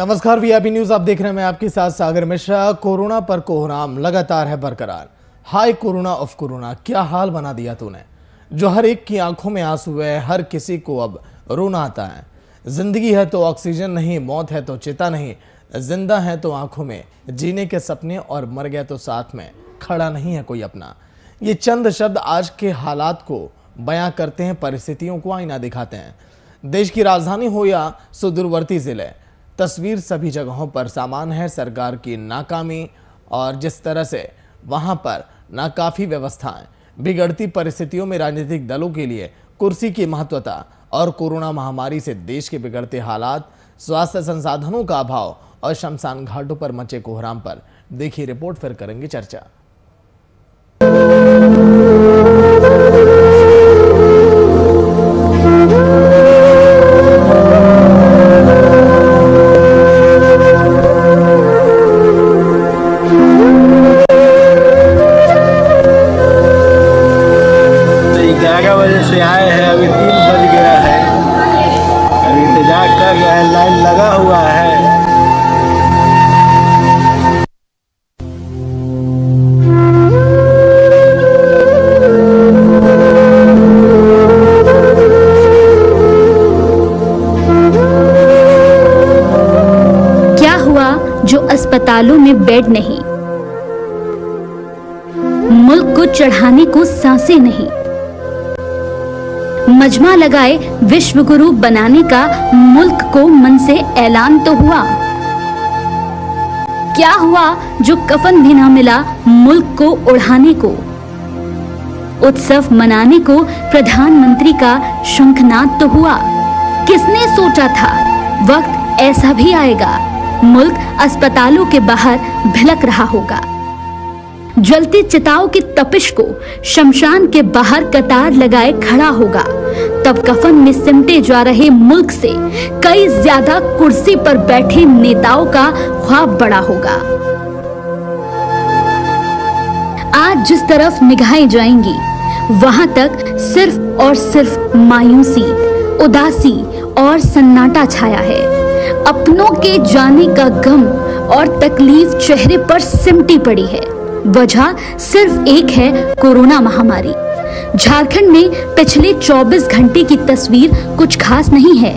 नमस्कार, VIP news आप देख रहे हैं। मैं आपके साथ सागर मिश्रा। कोरोना पर कोहराम लगातार है बरकरार। हाय कोरोना ऑफ कोरोना, क्या हाल बना दिया तूने, जो हर एक की आंखों में आंसू है। हर किसी को अब रोना आता है। जिंदगी है तो ऑक्सीजन नहीं, मौत है तो चिता नहीं। जिंदा है तो आंखों में जीने के सपने, और मर गया तो साथ में खड़ा नहीं है कोई अपना। ये चंद शब्द आज के हालात को बयां करते हैं, परिस्थितियों को आईना दिखाते हैं। देश की राजधानी हो या सुदूरवर्ती जिले, तस्वीर सभी जगहों पर सामान है। सरकार की नाकामी और जिस तरह से वहां पर नाकाफी व्यवस्थाएं, बिगड़ती परिस्थितियों में राजनीतिक दलों के लिए कुर्सी की महत्वता, और कोरोना महामारी से देश के बिगड़ते हालात, स्वास्थ्य संसाधनों का अभाव और शमशान घाटों पर मचे कोहराम पर देखिए रिपोर्ट, फिर करेंगे चर्चा। से आए हैं, अभी 3 बज गया है। अभी इंतजार कर रहे हैं, लाइन लगा हुआ है। क्या हुआ जो अस्पतालों में बेड नहीं, मुल्क को चढ़ाने को सांसें नहीं, मजमा लगाए विश्व गुरु बनाने का मुल्क को मन से ऐलान तो हुआ। क्या हुआ जो कफन भी ना मिला मुल्क को उड़ाने को, उत्सव मनाने को प्रधानमंत्री का शंखनाद तो हुआ। किसने सोचा था वक्त ऐसा भी आएगा, मुल्क अस्पतालों के बाहर भिलक रहा होगा। जलती चिताओं की तपिश को शमशान के बाहर कतार लगाए खड़ा होगा। तब कफन में सिमटे जा रहे मुल्क से कई ज्यादा कुर्सी पर बैठे नेताओं का ख्वाब बड़ा होगा। आज जिस तरफ निगाहें जाएंगी, वहां तक सिर्फ और सिर्फ मायूसी, उदासी और सन्नाटा छाया है। अपनों के जाने का गम और तकलीफ चेहरे पर सिमटी पड़ी है। वजह सिर्फ एक है, कोरोना महामारी। झारखंड में पिछले 24 घंटे की तस्वीर कुछ खास नहीं है।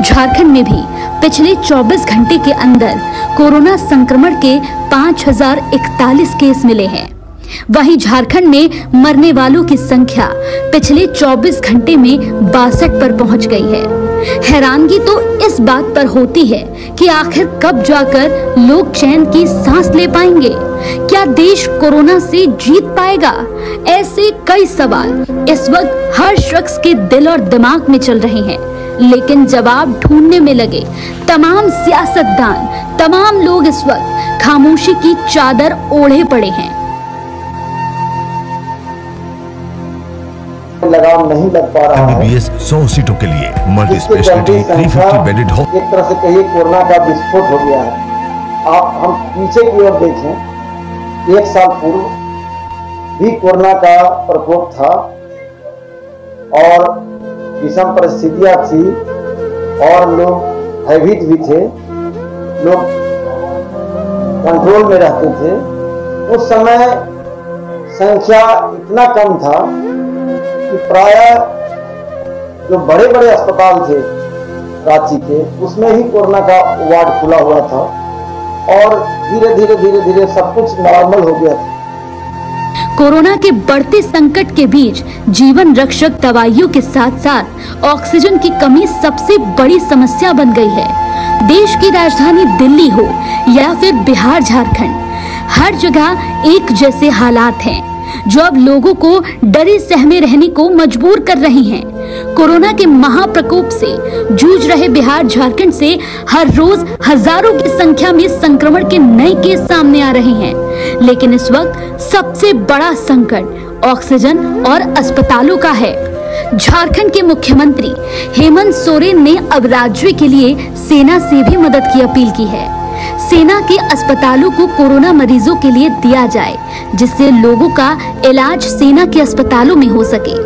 झारखंड में भी पिछले 24 घंटे के अंदर कोरोना संक्रमण के 5041 केस मिले हैं। वहीं झारखंड में मरने वालों की संख्या पिछले 24 घंटे में 62 पर पहुंच गई है। हैरानगी तो इस बात पर होती है कि आखिर कब जाकर लोग चैन की सांस ले पाएंगे। क्या देश कोरोना से जीत पाएगा? ऐसे कई सवाल इस वक्त हर शख्स के दिल और दिमाग में चल रहे हैं, लेकिन जवाब ढूंढने में लगे तमाम सियासतदान, तमाम लोग इस वक्त खामोशी की चादर ओढ़े पड़े हैं। लगाम नहीं लग पा रहा है। MBBS 100 सीटों के लिए मल्टी स्पेशलिटी 350 बेडेड हो। एक तरह से कहिए कोरोना का विस्फोट हो गया है। आप हम पीछे की ओर देखें, 1 साल पूर्व भी कोरोना का प्रकोप था और विषम परिस्थितियां थी और लोग भयभीत भी थे, लोग कंट्रोल में रहते थे। उस समय संख्या इतना कम था कि प्राय जो बड़े बड़े अस्पताल थे रांची के, उसमें ही कोरोना का वार्ड खुला हुआ था और धीरे धीरे सब कुछ नॉर्मल हो गया था। कोरोना के बढ़ते संकट के बीच जीवन रक्षक दवाइयों के साथ साथ ऑक्सीजन की कमी सबसे बड़ी समस्या बन गई है। देश की राजधानी दिल्ली हो या फिर बिहार, झारखंड, हर जगह एक जैसे हालात हैं जो अब लोगों को डरे सहमे रहने को मजबूर कर रही हैं। कोरोना के महाप्रकोप से जूझ रहे बिहार, झारखंड से हर रोज हजारों की संख्या में संक्रमण के नए केस सामने आ रहे हैं। लेकिन इस वक्त सबसे बड़ा संकट ऑक्सीजन और अस्पतालों का है। झारखंड के मुख्यमंत्री हेमंत सोरेन ने अब राज्य के लिए सेना से भी मदद की अपील की है। सेना के अस्पतालों को कोरोना मरीजों के लिए दिया जाए, जिससे लोगों का इलाज सेना के अस्पतालों में हो सके।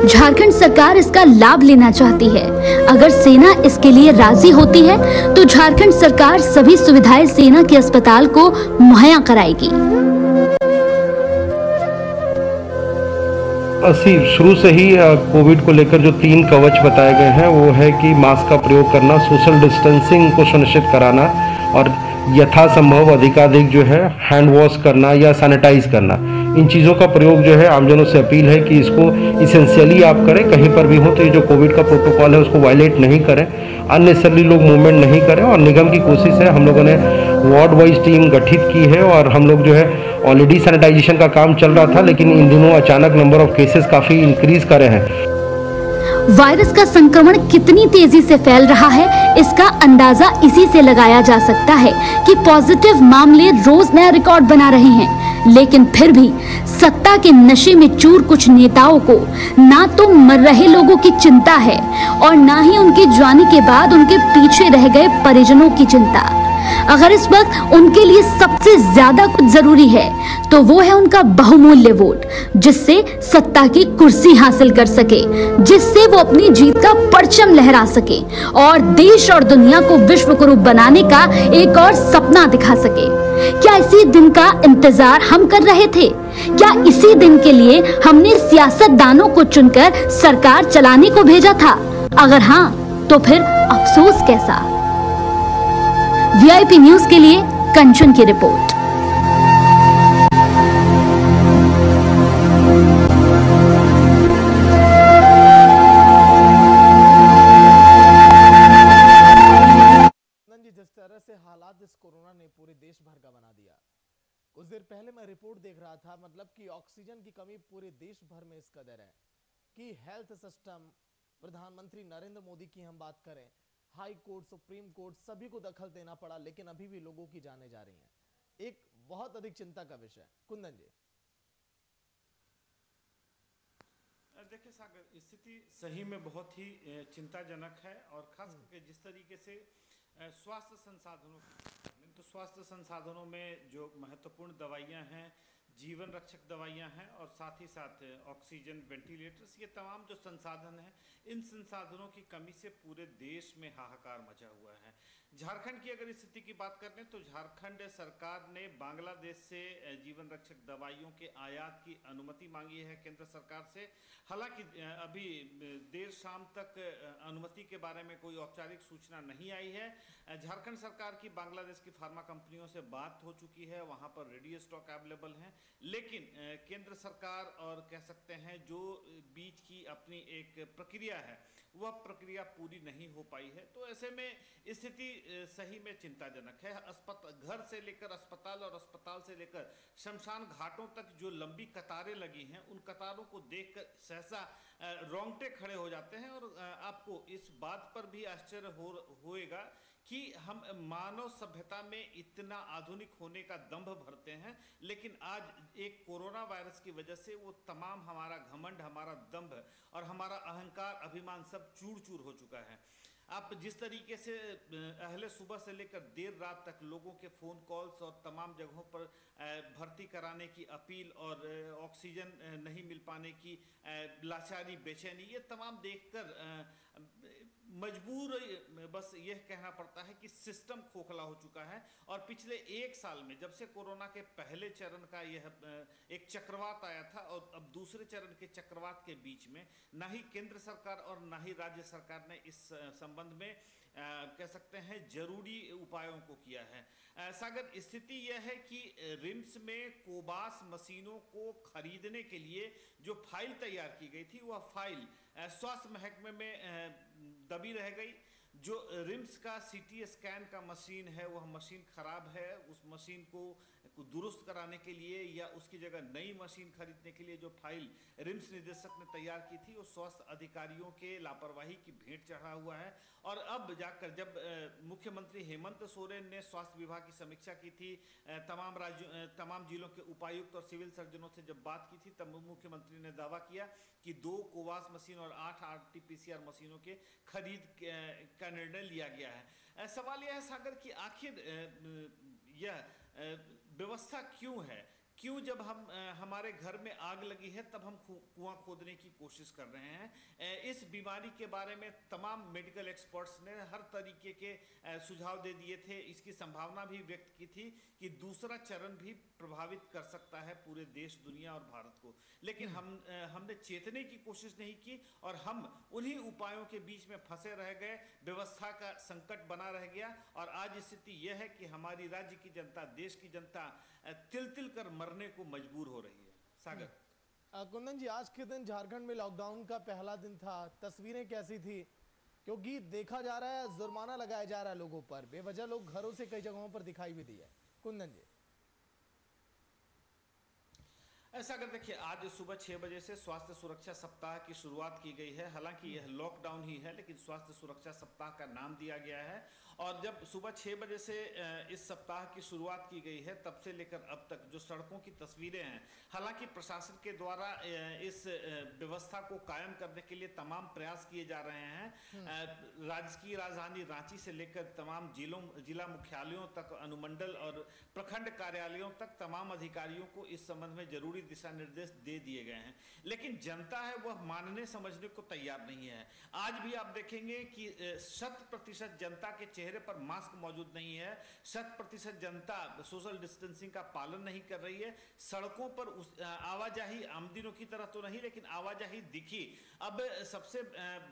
झारखंड सरकार इसका लाभ लेना चाहती है। अगर सेना इसके लिए राजी होती है तो झारखंड सरकार सभी सुविधाएं सेना के अस्पताल को मुहैया कराएगी। शुरू से ही कोविड को लेकर जो 3 कवच बताए गए हैं वो है कि मास्क का प्रयोग करना, सोशल डिस्टेंसिंग को सुनिश्चित कराना और यथासंभव अधिकाधिक जो है हैंड वॉश करना या सैनिटाइज करना। इन चीज़ों का प्रयोग जो है आमजनों से अपील है कि इसको इसेंशियली आप करें। कहीं पर भी हो तो ये जो कोविड का प्रोटोकॉल है उसको वायलेट नहीं करें, अननेसेसरली लोग मूवमेंट नहीं करें। और निगम की कोशिश है, हम लोगों ने वार्ड वाइज टीम गठित की है और हम लोग जो है ऑलरेडी सैनिटाइजेशन का काम चल रहा था, लेकिन इन दिनों अचानक नंबर ऑफ केसेस काफ़ी इंक्रीज करे हैं। वायरस का संक्रमण कितनी तेजी से फैल रहा है, इसका अंदाजा इसी से लगाया जा सकता है कि पॉजिटिव मामले रोज नया रिकॉर्ड बना रहे हैं। लेकिन फिर भी सत्ता के नशे में चूर कुछ नेताओं को ना तो मर रहे लोगों की चिंता है और ना ही उनके जाने के बाद उनके पीछे रह गए परिजनों की चिंता। अगर इस वक्त उनके लिए सबसे ज्यादा कुछ जरूरी है तो वो है उनका बहुमूल्य वोट, जिससे सत्ता की कुर्सी हासिल कर सके, जिससे वो अपनी जीत का परचम लहरा सके और देश और दुनिया को विश्व गुरु बनाने का एक और सपना दिखा सके। क्या इसी दिन का इंतजार हम कर रहे थे? क्या इसी दिन के लिए हमने सियासतदानों को चुनकर सरकार चलाने को भेजा था? अगर हाँ, तो फिर अफसोस कैसा। वीआईपी न्यूज के लिए कंचन की रिपोर्ट। जिस तरह से हालात इस कोरोना ने पूरे देश भर का बना दिया। कुछ देर पहले मैं रिपोर्ट देख रहा था, मतलब कि ऑक्सीजन की कमी पूरे देश भर में इस कदर है कि हेल्थ सिस्टम, प्रधानमंत्री नरेंद्र मोदी की हम बात करें, हाई कोर्ट, सुप्रीम कोर्ट, सभी को दखल देना पड़ा, लेकिन अभी भी लोगों की जानें जा रही हैं। एक बहुत अधिक चिंता का विषय। कुंदन जी, देखिए सागर, स्थिति सही में बहुत ही चिंताजनक है और खास करके जिस तरीके से स्वास्थ्य संसाधनों, तो स्वास्थ्य संसाधनों में जो महत्वपूर्ण दवाइयां हैं, जीवन रक्षक दवाइयां हैं और साथ ही साथ ऑक्सीजन, वेंटिलेटर्स, ये तमाम जो संसाधन हैं, इन संसाधनों की कमी से पूरे देश में हाहाकार मचा हुआ है। झारखंड की अगर स्थिति की बात करें तो झारखंड सरकार ने बांग्लादेश से जीवन रक्षक दवाइयों के आयात की अनुमति मांगी है केंद्र सरकार से। हालांकि अभी देर शाम तक अनुमति के बारे में कोई औपचारिक सूचना नहीं आई है। झारखंड सरकार की बांग्लादेश की फार्मा कंपनियों से बात हो चुकी है, वहां पर रेडी स्टॉक अवेलेबल है, लेकिन केंद्र सरकार और कह सकते हैं जो बीच की अपनी एक प्रक्रिया है वह प्रक्रिया पूरी नहीं हो पाई है। तो ऐसे में स्थिति सही में चिंताजनक है। घर से लेकर अस्पताल और अस्पताल से लेकर शमशान घाटों तक जो लंबी कतारें लगी हैं, उन कतारों को देखकर सहसा रोंगटे खड़े हो जाते हैं और आपको इस बात पर भी आश्चर्य होएगा कि हम मानव सभ्यता में इतना आधुनिक होने का दंभ भरते हैं, लेकिन आज एक कोरोना वायरस की वजह से वो तमाम हमारा घमंड, हमारा दंभ और हमारा अहंकार, अभिमान सब चूर चूर हो चुका है। आप जिस तरीके से अहले सुबह से लेकर देर रात तक लोगों के फ़ोन कॉल्स और तमाम जगहों पर भर्ती कराने की अपील और ऑक्सीजन नहीं मिल पाने की लाचारी, बेचैनी, ये तमाम देखकर मजबूर बस यह कहना पड़ता है कि सिस्टम खोखला हो चुका है। और पिछले 1 साल में जब से कोरोना के पहले चरण का यह एक चक्रवात आया था और अब दूसरे चरण के चक्रवात के बीच में ना ही केंद्र सरकार और ना ही राज्य सरकार ने इस संबंध में कह सकते हैं जरूरी उपायों को किया है। सागर, स्थिति यह है कि रिम्स में कोबास मशीनों को खरीदने के लिए जो फाइल तैयार की गई थी वह फाइल स्वास्थ्य महकमे में दबी रह गई। जो रिम्स का सीटी स्कैन का मशीन है वह मशीन खराब है। उस मशीन को दुरुस्त कराने के लिए या उसकी जगह नई मशीन खरीदने के लिए जो फाइल रिम्स निदेशक ने तैयार की थी वो स्वास्थ्य अधिकारियों के लापरवाही की भेंट चढ़ा हुआ है। और अब जाकर जब मुख्यमंत्री हेमंत सोरेन ने स्वास्थ्य विभाग की समीक्षा की थी, तमाम जिलों के उपायुक्त और सिविल सर्जनों से जब बात की थी, तब मुख्यमंत्री ने दावा किया कि 2 कोवास मशीन और 8 RT-PCR मशीनों के खरीद का का निर्णय लिया गया है। सवाल यह है सागर कि आखिर यह व्यवस्था क्यों है, क्यों जब हमारे घर में आग लगी है तब हम कुआं खोदने की कोशिश कर रहे हैं। इस बीमारी के बारे में तमाम मेडिकल एक्सपर्ट्स ने हर तरीके के सुझाव दे दिए थे। इसकी संभावना भी व्यक्त की थी कि दूसरा चरण भी प्रभावित कर सकता है पूरे देश, दुनिया और भारत को, लेकिन हमने चेतने की कोशिश नहीं की और हम उन्हीं उपायों के बीच में फंसे रह गए। व्यवस्था का संकट बना रह गया और आज स्थिति यह है कि हमारी राज्य की जनता, देश की जनता तिल तिल कर मरने को मजबूर हो रही है। सागर। कुंदन जी, आज के दिन झारखंड में लॉकडाउन का पहला दिन था, तस्वीरें कैसी थी? क्योंकि देखा जा रहा है जुर्माना लगाया जा रहा है लोगों पर, बेवजह लोग घरों से कई जगहों पर दिखाई भी दिए। कुंदन जी। ऐसा अगर देखिए, आज सुबह 6 बजे से स्वास्थ्य सुरक्षा सप्ताह की शुरुआत की गई है। हालांकि यह लॉकडाउन ही है, लेकिन स्वास्थ्य सुरक्षा सप्ताह का नाम दिया गया है। और जब सुबह 6 बजे से इस सप्ताह की शुरुआत की गई है, तब से लेकर अब तक जो सड़कों की तस्वीरें हैं, हालांकि प्रशासन के द्वारा इस व्यवस्था को कायम करने के लिए तमाम प्रयास किए जा रहे हैं। राजकीय राजधानी रांची से लेकर तमाम जिला मुख्यालयों तक, अनुमंडल और प्रखंड कार्यालयों तक तमाम अधिकारियों को इस संबंध में जरूरी दिशा निर्देश दे दिए गए हैं, लेकिन जनता है वह मानने समझने को तैयार नहीं है। आज भी आप देखेंगे कि 100% जनता के चेहरे पर मास्क मौजूद नहीं है। 100% जनता सोशल डिस्टेंसिंग का पालन नहीं कर रही है। सड़कों पर आवाजाही आम दिनों की तरह तो नहीं, लेकिन आवाजाही दिखी। अब सबसे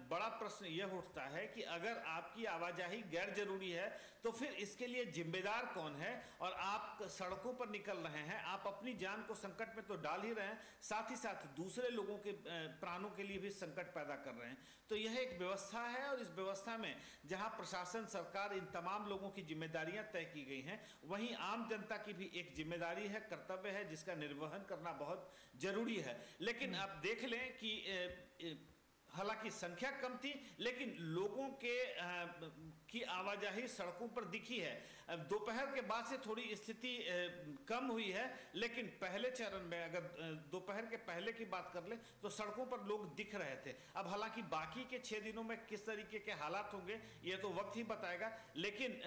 बड़ा प्रश्न यह उठता है कि अगर आपकी आवाजाही गैर जरूरी है तो फिर इसके लिए जिम्मेदार कौन है? और आप सड़कों पर निकल रहे हैं, आप अपनी जान को संकट में तो डाल ही रहे हैं, साथ ही साथ दूसरे लोगों के प्राणों के लिए भी संकट पैदा कर रहे हैं। तो यह एक व्यवस्था है और इस व्यवस्था में जहां प्रशासन, सरकार, इन तमाम लोगों की जिम्मेदारियां तय की गई हैं, वहीं आम जनता की भी एक जिम्मेदारी है, कर्तव्य है, जिसका निर्वहन करना बहुत जरूरी है। लेकिन आप देख लें कि हालांकि संख्या कम थी, लेकिन लोगों की आवाजाही सड़कों पर दिखी है। दोपहर के बाद से थोड़ी स्थिति कम हुई है, लेकिन पहले चरण में अगर दोपहर के पहले की बात कर ले तो सड़कों पर लोग दिख रहे थे। अब हालांकि बाकी के 6 दिनों में किस तरीके के हालात होंगे ये तो वक्त ही बताएगा, लेकिन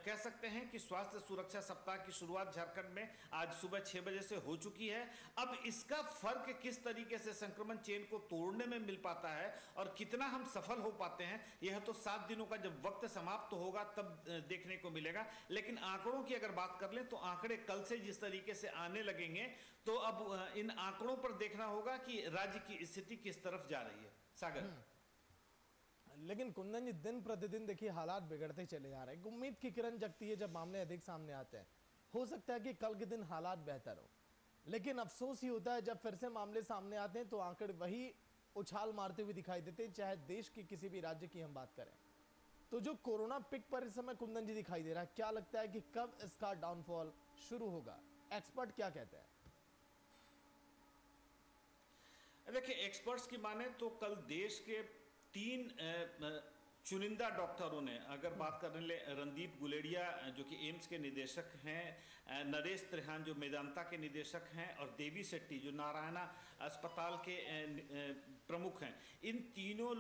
कह सकते हैं कि स्वास्थ्य सुरक्षा सप्ताह की शुरुआत झारखंड में आज सुबह 6 बजे से हो चुकी है। अब इसका फर्क किस तरीके से संक्रमण चेन को तोड़ने में मिल पाता है और कितना हम सफल हो पाते हैं, यह तो 7 दिनों का जब वक्त समाप्त होगा तब देखने को मिलेगा। लेकिन आंकड़ों की अगर बात कर लें तो आंकड़े कल से जिस तरीके से आने लगेंगे, तो अब इन आंकड़ों पर देखना होगा कि राज्य की स्थिति किस तरफ जा रही है। सागर। लेकिन कुंदन जी, दिन प्रतिदिन देखिए हालात बिगड़ते चले जा रहे हैं। उम्मीद की किरण जगती है जब मामले अधिक सामने आते हैं। हो सकता है कि कल के दिन हालात बेहतर हो, लेकिन अफसोस ही होता है जब फिर से मामले सामने आते हैं तो आंकड़े वही उछाल मारते हुए दिखाई देते हैं, चाहे देश की किसी भी राज्य की हम बात करें। तो जो कोरोना पिक पर इस समय कुंदन जी दिखाई दे रहा है, क्या लगता है कि कब इसका डाउनफॉल शुरू होगा? एक्सपर्ट क्या कहते हैं? देखिए, एक्सपर्ट्स की माने तो कल देश के 3 चुनिंदा डॉक्टरों ने, अगर बात करने ले रणदीप गुलेरिया जो कि एम्स के निदेशक हैं, नरेश त्रिहान जो मेदांता के निदेशक हैं और देवी शेट्टी जो नारायणा अस्पताल के प्रमुख हैं, इन तीनों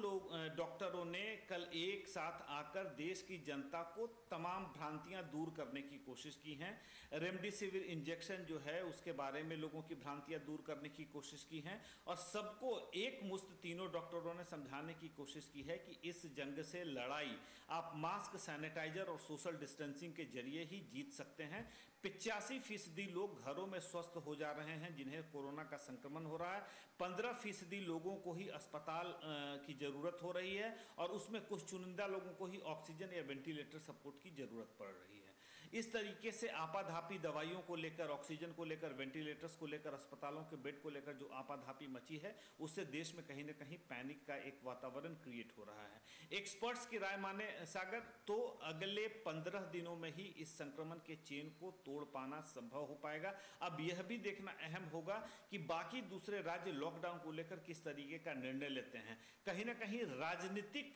डॉक्टरों ने कल एक साथ आकर देश की जनता को तमाम भ्रांतियां दूर करने की कोशिश की हैं। रेमडेसिविर इंजेक्शन जो है उसके बारे में लोगों की भ्रांतियां दूर करने की कोशिश की हैं और सबको एक मुश्त तीनों डॉक्टरों ने समझाने की कोशिश की है कि इस जंग से लड़ाई आप मास्क, सैनिटाइजर और सोशल डिस्टेंसिंग के जरिए ही जीत सकते हैं। 85% लोग घरों में स्वस्थ हो जा रहे हैं जिन्हें कोरोना का संक्रमण हो रहा है। 15% लोगों को ही अस्पताल की जरूरत हो रही है और उसमें कुछ चुनिंदा लोगों को ही ऑक्सीजन या वेंटिलेटर सपोर्ट की जरूरत पड़ रही है। इस तरीके से आपाधापी दवाइयों को लेकर, ऑक्सीजन को लेकर, वेंटिलेटर्स को लेकर, अस्पतालों के बेड को लेकर जो आपाधापी मची है, उससे देश में कहीं ना कहीं पैनिक का एक वातावरण क्रिएट हो रहा है। एक्सपर्ट्स की राय माने सागर तो अगले 15 दिनों में ही इस संक्रमण के चेन को तोड़ पाना संभव हो पाएगा। अब यह भी देखना अहम होगा कि बाकी दूसरे राज्य लॉकडाउन को लेकर किस तरीके का निर्णय लेते हैं। कहीं ना कहीं राजनीतिक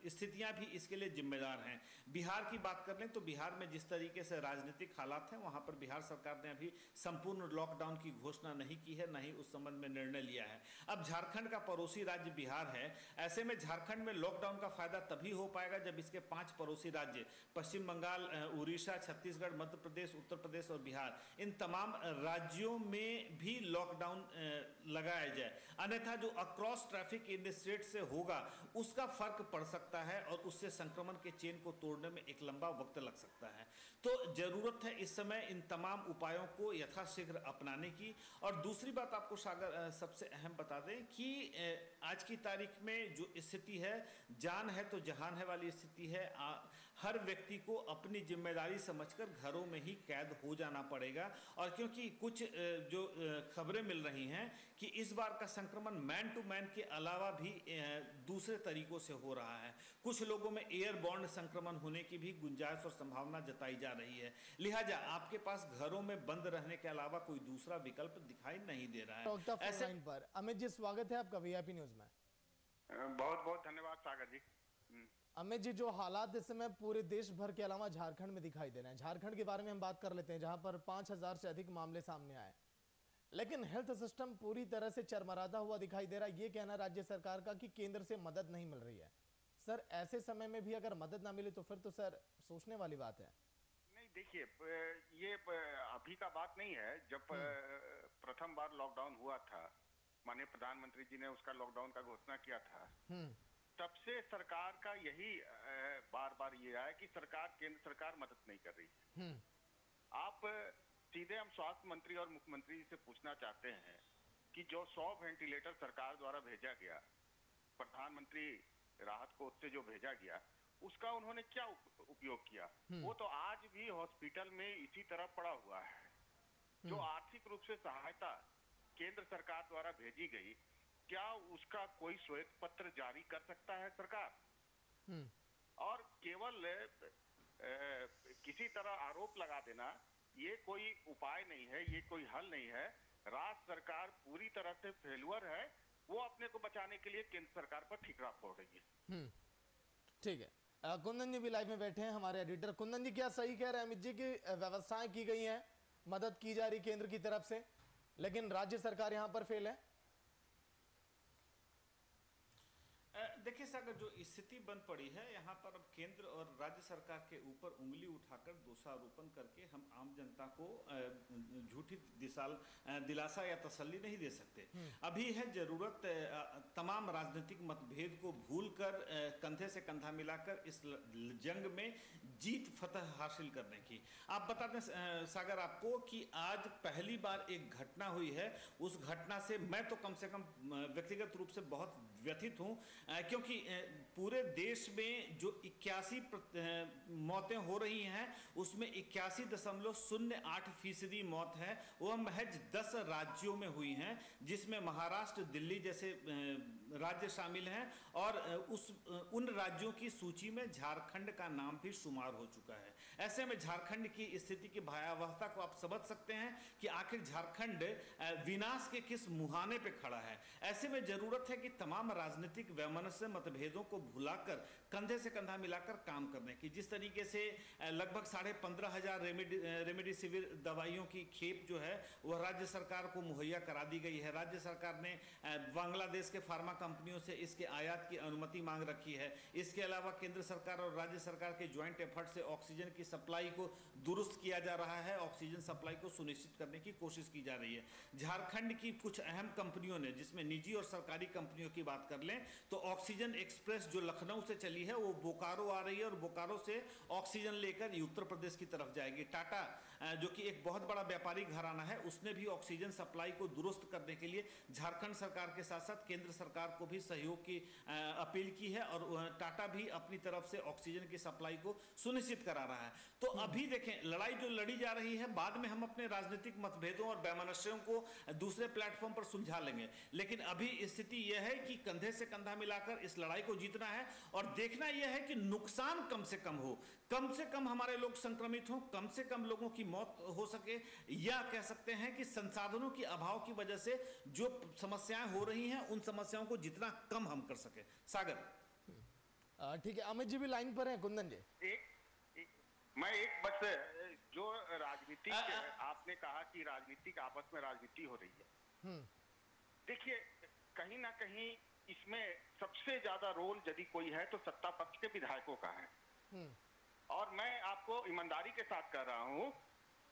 स्थितियां भी इसके लिए जिम्मेदार हैं। बिहार की बात कर लें तो बिहार में में जिस तरीके से राजनीतिक हालात हैं, वहां पर बिहार सरकार ने अभी संपूर्ण लॉकडाउन की घोषणा नहीं की है, न ही उस संबंध में निर्णय लिया है। अब झारखंड का पड़ोसी राज्य बिहार है, ऐसे में झारखंड में लॉकडाउन का फायदा तभी हो पाएगा जब इसके 5 पड़ोसी राज्य पश्चिम बंगाल, उड़ीसा, छत्तीसगढ़, मध्य प्रदेश, उत्तर प्रदेश और बिहार, इन तमाम राज्यों में भी लॉकडाउन लगाया जाए। अन्यथा जो अक्रॉस ट्रैफिक इन स्टेट से होगा उसका फर्क पड़ सकता है और उससे संक्रमण के चेन को तोड़ने में एक लंबा वक्त लग सकता है। तो जरूरत है इस समय इन तमाम उपायों को यथाशीघ्र अपनाने की। और दूसरी बात आपको सागर सबसे अहम बता दें कि आज की तारीख में जो स्थिति है, जान है तो जहान है वाली स्थिति है। हर व्यक्ति को अपनी जिम्मेदारी समझकर घरों में ही कैद हो जाना पड़ेगा। और क्योंकि कुछ जो खबरें मिल रही हैं कि इस बार का संक्रमण मैन टू मैन के अलावा भी दूसरे तरीकों से हो रहा है, कुछ लोगों में एयरबॉर्न संक्रमण होने की भी गुंजाइश और संभावना जताई जा रही है। लिहाजा आपके पास घरों में बंद रहने के अलावा कोई दूसरा विकल्प दिखाई नहीं दे रहा है। ऐसे लाइन पर अमित जी, स्वागत है आपका वीआईपी न्यूज में। बहुत बहुत धन्यवाद सागर जी। अमित जी, जो हालात इस समय पूरे देश भर के अलावा झारखंड में दिखाई दे रहे हैं, झारखंड के बारे में हम बात कर लेते हैं, जहां पर 5000 से अधिक मामले सामने आए, लेकिन हेल्थ सिस्टम पूरी तरह से चरमराता हुआ दिखाई दे रहा है। ये कहना राज्य सरकार का कि केंद्र से मदद नहीं मिल रही है। सर, ऐसे समय में भी अगर मदद ना मिले तो फिर तो सर सोचने वाली बात है। नहीं, देखिए, ये अभी का बात नहीं है। जब प्रथम बार लॉकडाउन हुआ था, माननीय प्रधानमंत्री जी ने उसका लॉकडाउन का घोषणा किया था, तब से सरकार का यही बार बार ये आया कि केंद्र सरकार मदद नहीं कर रही है। आप सीधे हम स्वास्थ्य मंत्री और मुख्यमंत्री जी से पूछना चाहते हैं कि जो 100 वेंटिलेटर सरकार द्वारा भेजा गया, प्रधानमंत्री राहत कोष से जो भेजा गया, उसका उन्होंने क्या उपयोग किया? वो तो आज भी हॉस्पिटल में इसी तरह पड़ा हुआ है। जो आर्थिक रूप से सहायता केंद्र सरकार द्वारा भेजी गई, क्या उसका कोई श्वेत पत्र जारी कर सकता है सरकार? और केवल किसी तरह आरोप लगा देना ये कोई उपाय नहीं है, ये कोई हल नहीं है। राज्य सरकार पूरी तरह से फेलुअर है, वो अपने को बचाने के लिए केंद्र सरकार पर ठीकरा फोड़ रही है। ठीक है, कुंदन जी भी लाइव में बैठे हैं, हमारे एडिटर। कुंदन जी, क्या सही कह रहे हैं अमित जी की व्यवस्थाएं की गई हैं, मदद की जा रही केंद्र की तरफ से, लेकिन राज्य सरकार यहां पर फेल है? देखिए सागर, जो स्थिति बन पड़ी है यहाँ पर, अब केंद्र और राज्य सरकार के ऊपर उंगली उठाकर दोषारोपण करके हम आम जनता को झूठी दिलासा या तसल्ली नहीं दे सकते। अभी है जरूरत तमाम राजनीतिक मतभेद को भूलकर कंधे से कंधा मिलाकर इस जंग में जीत फतह हासिल करने की। आप बता दें सागर आपको कि आज पहली बार एक घटना हुई है। उस घटना से मैं तो कम से कम व्यक्तिगत रूप से बहुत व्यथित हूँ, क्योंकि पूरे देश में जो 81 मौतें हो रही हैं उसमें 81.08% मौत है वो महज 10 राज्यों में हुई हैं, जिसमें महाराष्ट्र, दिल्ली जैसे राज्य शामिल हैं। और उन राज्यों की सूची में झारखंड का नाम भी शुमार हो चुका है। ऐसे में झारखंड की स्थिति की भयावहता को आप समझ सकते हैं कि आखिर झारखंड विनाश के किस मुहाने पे खड़ा है। ऐसे में जरूरत है कि तमाम राजनीतिक वैमनस्य मतभेदों को भुलाकर कंधे से कंधा मिलाकर काम करने की। जिस तरीके से लगभग 15,500 रेमडेसिविर दवाइयों की खेप जो है वह राज्य सरकार को मुहैया करा दी गई है। राज्य सरकार ने बांग्लादेश के फार्मा कंपनियों से इसके आयात की अनुमति मांग रखी है। इसके अलावा केंद्र सरकार और राज्य सरकार के ज्वाइंट एफर्ट से ऑक्सीजन की सप्लाई को दुरुस्त किया जा रहा है, ऑक्सीजन सप्लाई को सुनिश्चित करने की कोशिश की जा रही है। झारखंड की कुछ अहम कंपनियों ने, जिसमें निजी और सरकारी कंपनियों की बात कर लें तो ऑक्सीजन एक्सप्रेस जो लखनऊ से चली है वो बोकारो आ रही है और बोकारो से ऑक्सीजन लेकर उत्तर प्रदेश की तरफ जाएगी। टाटा जो कि एक बहुत बड़ा व्यापारिक घराना है, उसने भी ऑक्सीजन सप्लाई को दुरुस्त करने के लिए झारखंड सरकार के साथ साथ केंद्र सरकार को भी सहयोग की अपील की है और टाटा भी अपनी तरफ से ऑक्सीजन की सप्लाई को सुनिश्चित करा रहा है। तो अभी देखें, लड़ाई जो लड़ी जा रही है, बाद में हम अपने राजनीतिक मतभेदों और वैमनस्यों को दूसरे प्लेटफॉर्म पर सुलझा लेंगे, लेकिन अभी स्थिति यह है कि कंधे से कंधा मिलाकर इस लड़ाई को जीतना है और देखना यह है कि नुकसान कम से कम हो, कम से कम हमारे लोग संक्रमित हों, कम से कम लोगों की मौत हो सके, या कह सकते हैं कि संसाधनों की अभाव की वजह से जो समस्याएं हो रही हैं उन समस्याओं को जितना कम हम कर सके। सागर, ठीक है, अमित जी भी लाइन पर हैं। कुंदन जी, मैं एक बस जो राजनीतिक आपने कहा कि राजनीतिक आपस में राजनीति हो रही है, देखिए कहीं ना कहीं इसमें सबसे ज्यादा रोल यदि कोई है तो सत्ता पक्ष के विधायकों का है। और मैं आपको ईमानदारी के साथ कह रहा हूं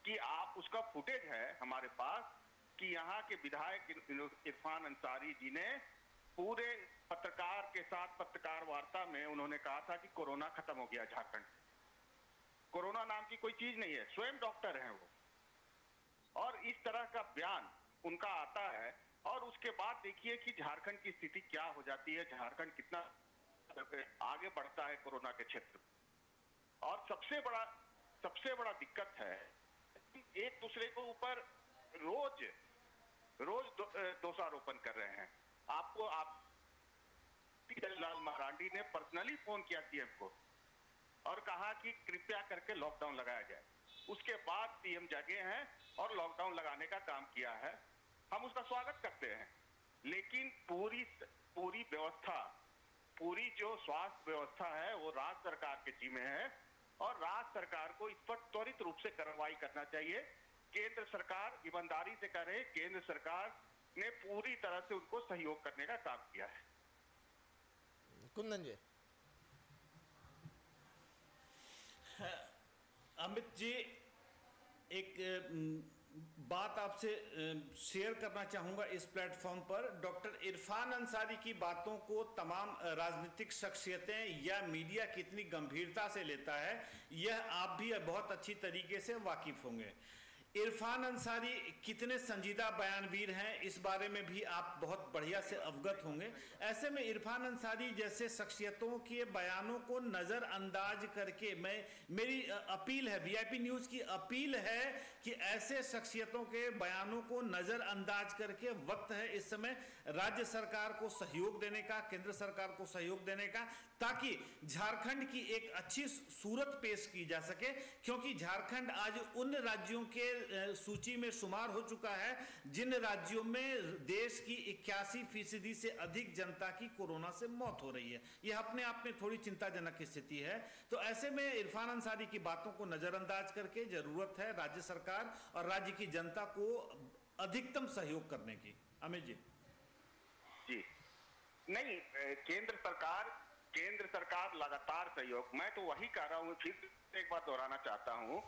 कि आप उसका फुटेज है हमारे पास कि यहाँ के विधायक इरफान अंसारी जी ने पूरे पत्रकार के साथ पत्रकार वार्ता में उन्होंने कहा था कि कोरोना खत्म हो गया झारखंड से, कोरोना नाम की कोई चीज नहीं है, स्वयं डॉक्टर हैं वो, और इस तरह का बयान उनका आता है। और उसके बाद देखिए कि झारखंड की स्थिति क्या हो जाती है, झारखंड कितना आगे बढ़ता है कोरोना के क्षेत्र में। और सबसे बड़ा दिक्कत है एक दूसरे के ऊपर रोज दोषारोपण कर रहे हैं। आप लाल मरांडी ने पर्सनली फोन किया सीएम को और कहा कि कृपया करके लॉकडाउन लगाया जाए। उसके बाद सीएम जगे हैं और लॉकडाउन लगाने का काम किया है, हम उसका स्वागत करते हैं। लेकिन पूरी व्यवस्था, पूरी जो स्वास्थ्य व्यवस्था है वो राज्य सरकार के जिम्मे है और राज्य सरकार को इस पर त्वरित रूप से कार्रवाई करना चाहिए। केंद्र सरकार ईमानदारी से करे, केंद्र सरकार ने पूरी तरह से उनको सहयोग करने का काम किया है। कुंदन जी। अमित जी, एक बात आपसे शेयर करना चाहूंगा इस प्लेटफॉर्म पर। डॉक्टर इरफान अंसारी की बातों को तमाम राजनीतिक शख्सियतें या मीडिया कितनी गंभीरता से लेता है यह आप भी बहुत अच्छी तरीके से वाकिफ होंगे। इरफान अंसारी कितने संजीदा बयानवीर हैं इस बारे में भी आप बहुत बढ़िया से अवगत होंगे। ऐसे में इरफान अंसारी जैसे शख्सियतों के बयानों को नज़रअंदाज करके मेरी अपील है, वीआईपी न्यूज़ की अपील है कि ऐसे शख्सियतों के बयानों को नज़रअंदाज करके वक्त है इस समय राज्य सरकार को सहयोग देने का, केंद्र सरकार को सहयोग देने का, ताकि झारखंड की एक अच्छी सूरत पेश की जा सके। क्योंकि झारखंड आज उन राज्यों के सूची में शुमार हो चुका है जिन राज्यों में देश की 81% से अधिक जनता की कोरोना से मौत हो रही है। यह अपने आप में थोड़ी चिंताजनक स्थिति है। तो ऐसे में इरफान अंसारी की बातों को नजरअंदाज करके जरूरत है राज्य सरकार और राज्य की जनता को अधिकतम सहयोग करने की। अमित जी। जी नहीं, केंद्र सरकार लगातार सहयोग, मैं तो वही कह रहा हूं, फिर एक बार दोहराना चाहता हूं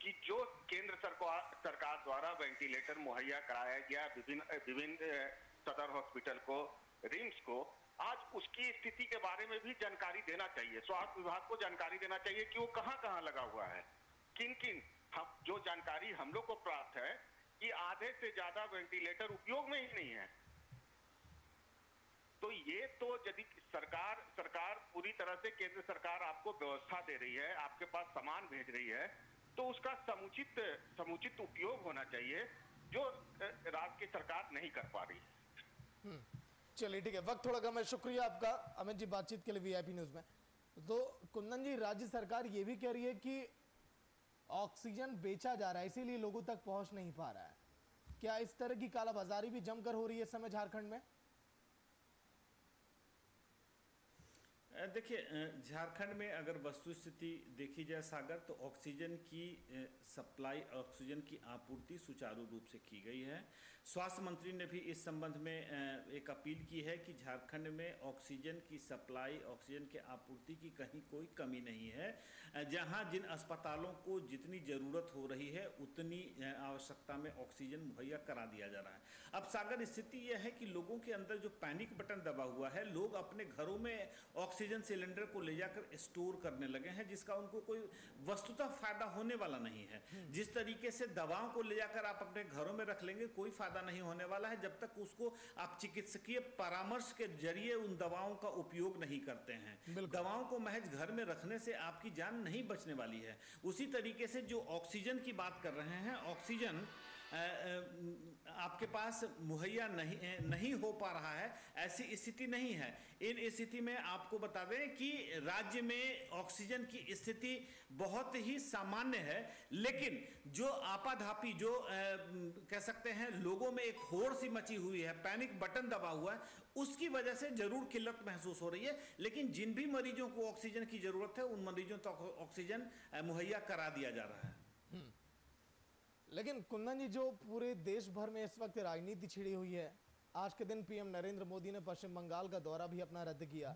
कि जो केंद्र सरकार द्वारा वेंटिलेटर मुहैया कराया गया विभिन्न सदर हॉस्पिटल को, रिम्स को, आज उसकी स्थिति के बारे में भी जानकारी देना चाहिए। स्वास्थ्य विभाग को जानकारी देना चाहिए कि वो कहां लगा हुआ है, किन जो जानकारी हम लोग को प्राप्त है कि आधे से ज्यादा वेंटिलेटर उपयोग में ही नहीं है। तो ये तो यदि सरकार पूरी तरह से, केंद्र सरकार आपको व्यवस्था दे रही है, आपके पास सामान भेज रही है, तो उसका समुचित उपयोग होना चाहिए, जो राज्य की सरकार नहीं कर पा रही है। चलिए ठीक है, वक्त थोड़ा कम है, शुक्रिया आपका अमित जी बातचीत के लिए वीआईपी न्यूज में। तो कुंदन जी, राज्य सरकार ये भी कह रही है कि ऑक्सीजन बेचा जा रहा है इसीलिए लोगों तक पहुंच नहीं पा रहा है। क्या इस तरह की कालाबाजारी भी जमकर हो रही है इस समय झारखंड में? देखिए, झारखंड में अगर वस्तुस्थिति देखी जाए सागर, तो ऑक्सीजन की सप्लाई, ऑक्सीजन की आपूर्ति सुचारू रूप से की गई है। स्वास्थ्य मंत्री ने भी इस संबंध में एक अपील की है कि झारखंड में ऑक्सीजन की सप्लाई, ऑक्सीजन के आपूर्ति की कहीं कोई कमी नहीं है। जहां जिन अस्पतालों को जितनी ज़रूरत हो रही है उतनी आवश्यकता में ऑक्सीजन मुहैया करा दिया जा रहा है। अब सागर स्थिति यह है कि लोगों के अंदर जो पैनिक बटन दबा हुआ है, लोग अपने घरों में ऑक्सीजन सिलेंडर को ले जाकर स्टोर करने लगे हैं, जिसका उनको कोई वस्तुतः फायदा होने वाला नहीं है। जिस तरीके से दवाओं को ले जाकर आप अपने घरों में रख लेंगे, कोई फायदा नहीं होने वाला है जब तक उसको आप चिकित्सकीय परामर्श के जरिए उन दवाओं का उपयोग नहीं करते हैं। दवाओं को महज घर में रखने से आपकी जान नहीं बचने वाली है। उसी तरीके से जो ऑक्सीजन की बात कर रहे हैं, ऑक्सीजन आपके पास मुहैया नहीं हो पा रहा है, ऐसी स्थिति नहीं है। इन स्थिति में आपको बता दें कि राज्य में ऑक्सीजन की स्थिति बहुत ही सामान्य है, लेकिन जो आपाधापी जो कह सकते हैं लोगों में एक होड़ सी मची हुई है, पैनिक बटन दबा हुआ है, उसकी वजह से जरूर किल्लत महसूस हो रही है। लेकिन जिन भी मरीजों को ऑक्सीजन की जरूरत है उन मरीजों तक ऑक्सीजन मुहैया करा दिया जा रहा है। लेकिन कुंदन जी, जो पूरे देश भर में इस वक्त राजनीति छिड़ी हुई है, आज के दिन पीएम नरेंद्र मोदी ने पश्चिम बंगाल का दौरा भी अपना रद्द किया,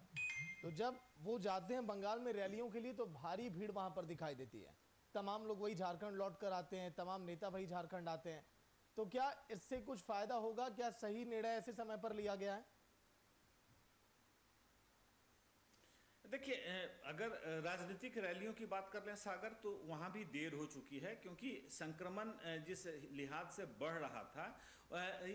तो जब वो जाते हैं बंगाल में रैलियों के लिए तो भारी भीड़ वहां पर दिखाई देती है। तमाम लोग वही झारखंड लौट कर आते हैं, तमाम नेता वही झारखंड आते हैं, तो क्या इससे कुछ फायदा होगा? क्या सही निर्णय ऐसे समय पर लिया गया है? देखिए, अगर राजनीतिक रैलियों की बात कर रहे हैं सागर, तो वहां भी देर हो चुकी है, क्योंकि संक्रमण जिस लिहाज से बढ़ रहा था,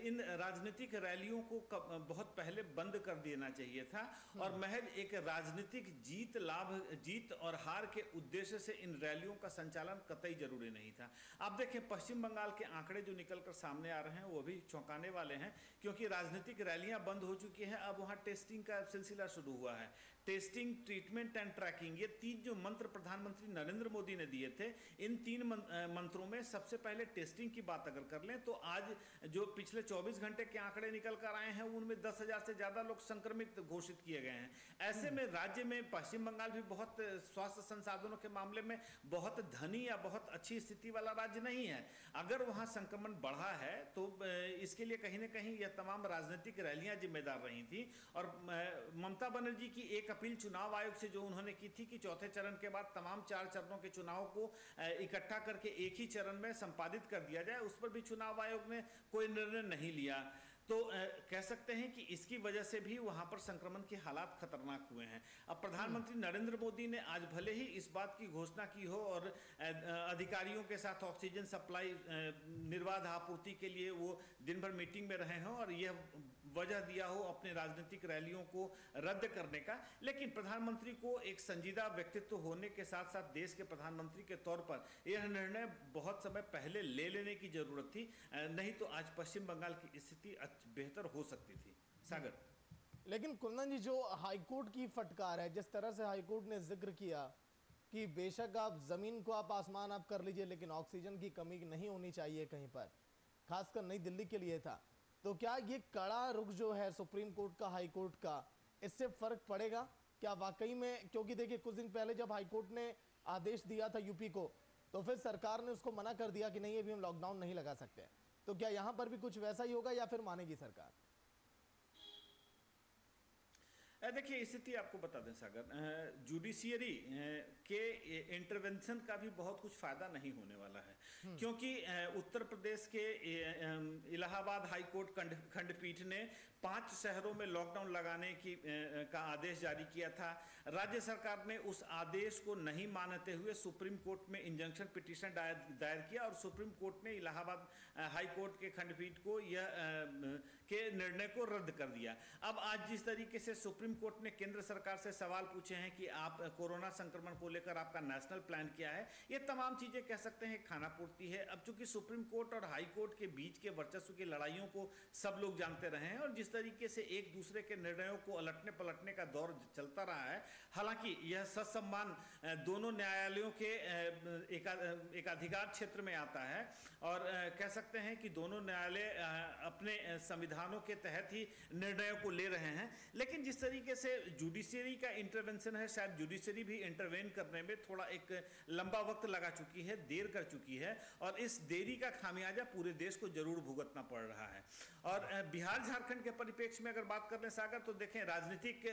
इन राजनीतिक रैलियों को बहुत पहले बंद कर देना चाहिए था और महज एक राजनीतिक जीत और हार के उद्देश्य से इन रैलियों का संचालन कतई जरूरी नहीं था। आप देखें, पश्चिम बंगाल के आंकड़े जो निकलकर सामने आ रहे हैं वो भी चौंकाने वाले हैं, क्योंकि राजनीतिक रैलियां बंद हो चुकी हैं। अब वहां टेस्टिंग का सिलसिला शुरू हुआ है। टेस्टिंग, ट्रीटमेंट एंड ट्रैकिंग, ये 3 जो मंत्र प्रधानमंत्री नरेंद्र मोदी ने दिए थे, इन 3 मंत्रों में सबसे पहले टेस्टिंग की बात अगर कर लें तो आज जो पिछले 24 घंटे के आंकड़े निकल कर आए हैं उनमें 10,000 से ज्यादा लोग संक्रमित घोषित किए गए हैं। ऐसे में राज्य में पश्चिम बंगाल भी बहुत स्वास्थ्य संसाधनों के मामले में बहुत धनी या बहुत अच्छी स्थिति वाला राज्य नहीं है। अगर वहां संक्रमण बढ़ा है तो इसके लिए कहीं ना कहीं यह तमाम राजनीतिक रैलियां जिम्मेदार रही थी। और ममता बनर्जी की एक अपील चुनाव आयोग से जो उन्होंने की थी कि चौथे चरण के बाद तमाम 4 चरणों के चुनाव को इकट्ठा करके एक ही चरण में संपादित कर दिया जाए, उस पर भी चुनाव आयोग ने कोई निर्णय नहीं लिया। तो कह सकते हैं कि इसकी वजह से भी वहां पर संक्रमण के हालात खतरनाक हुए हैं। अब प्रधानमंत्री नरेंद्र मोदी ने आज भले ही इस बात की घोषणा की हो और अधिकारियों के साथ ऑक्सीजन सप्लाई निर्बाध आपूर्ति के लिए वो दिन भर मीटिंग में रहे हों और यह वजह दिया हो अपने राजनीतिक रैलियों को रद्द करने का, लेकिन प्रधानमंत्री को एक संजीदा व्यक्तित्व होने के साथ साथ देश के प्रधानमंत्री के तौर पर यह निर्णय बहुत समय पहले ले लेने की जरूरत थी, नहीं तो आज पश्चिम बंगाल की स्थिति बेहतर हो सकती थी। सागर, लेकिन कुंदन जी, जो हाईकोर्ट की फटकार है, जिस तरह से हाईकोर्ट ने जिक्र किया कि बेशक आप जमीन को आप आसमान आप कर लीजिए, लेकिन ऑक्सीजन की कमी नहीं होनी चाहिए कहीं पर, खासकर नई दिल्ली के लिए था, तो क्या ये कड़ा रुख जो है सुप्रीम कोर्ट का, हाई कोर्ट का, इससे फर्क पड़ेगा क्या वाकई में? क्योंकि देखिए, कुछ दिन पहले जब हाई कोर्ट ने आदेश दिया था यूपी को, तो फिर सरकार ने उसको मना कर दिया कि नहीं, अभी हम लॉकडाउन नहीं लगा सकते। तो क्या यहां पर भी कुछ वैसा ही होगा या फिर मानेगी सरकार? देखिए, स्थिति आपको बता दें सागर, जुडिशियरी के इंटरवेंशन का भी बहुत कुछ फायदा नहीं होने वाला है, क्योंकि उत्तर प्रदेश के इलाहाबाद हाई कोर्ट खंडपीठ ने 5 शहरों में लॉकडाउन लगाने का आदेश जारी किया था। राज्य सरकार ने उस आदेश को नहीं मानते हुए सुप्रीम कोर्ट में इंजंक्शन पिटीशन दायर किया और सुप्रीम कोर्ट ने इलाहाबाद हाई कोर्ट के खंडपीठ को यह के निर्णय को रद्द कर दिया। अब आज जिस तरीके से सुप्रीम कोर्ट ने केंद्र सरकार से सवाल पूछे हैं कि आप कोरोना संक्रमण को लेकर आपका नेशनल प्लान क्या है, ये तमाम चीजें कह सकते हैं खाना पूर्ति है। अब चूंकि सुप्रीम कोर्ट और हाई कोर्ट के बीच के वर्चस्व की लड़ाइयों को सब लोग जानते रहे हैं और जिस तरीके से एक दूसरे के निर्णयों को अलटने पलटने का दौर चलता रहा है, हालांकि यह ससम्मान दोनों न्यायालयों के एकाधिकार क्षेत्र में आता है और कह सकते हैं कि दोनों न्यायालय अपने संविधानों के तहत ही निर्णयों को ले रहे हैं। लेकिन जिस तरीके से जुडिशियरी का इंटरवेंशन है, शायद जुडिशियरी भी इंटरवेन करने में थोड़ा एक लंबा वक्त लगा चुकी है, देर कर चुकी है और इस देरी का खामियाजा पूरे देश को जरूर भुगतना पड़ रहा है। और बिहार झारखंड के परिप्रेक्ष्य में अगर बात करने सागर, तो देखें, राजनीतिक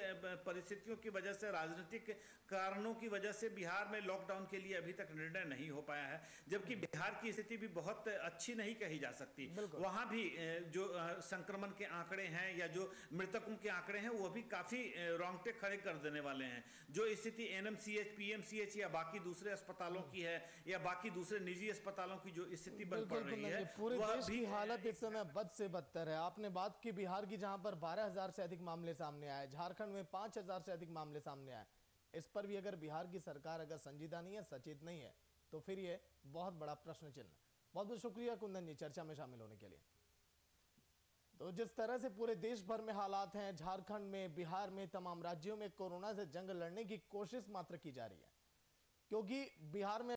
परिस्थितियों की वजह से, राजनीतिक कारणों की वजह से बिहार में लॉकडाउन के लिए अभी तक निर्णय नहीं हो पाया है, जबकि बिहार की स्थिति भी बहुत अच्छी नहीं कही जा सकती। वहां भी जो संक्रमण के आंकड़े हैं या जो मृतकों के आंकड़े हैं वो भी काफी रोंगटे खड़े कर देने वाले हैं। जो स्थिति एनएमसीएच, पीएमसीएच या बाकी दूसरे अस्पतालों की है या बाकी दूसरे निजी अस्पतालों की जो स्थिति बन पड़ रही है, पूरे देश की हालत इस समय बद से बदतर है। आपने बात की बिहार की, जहां पर 12,000 से अधिक मामले सामने आए, झारखंड में 5,000 से अधिक मामले सामने आए। इस पर भी अगर बिहार की सरकार अगर संजीदा नहीं है, सचेत नहीं है, तो फिर ये बहुत बड़ा प्रश्न चिन्ह। बहुत बहुत शुक्रिया कुंदन जी चर्चा में शामिल होने के लिए। तो जिस तरह से पूरे देश भर में हालात हैं, झारखंड में, बिहार में, तमाम राज्यों में कोरोना से जंग लड़ने की कोशिश मात्र की जा रही है, क्योंकि बिहार में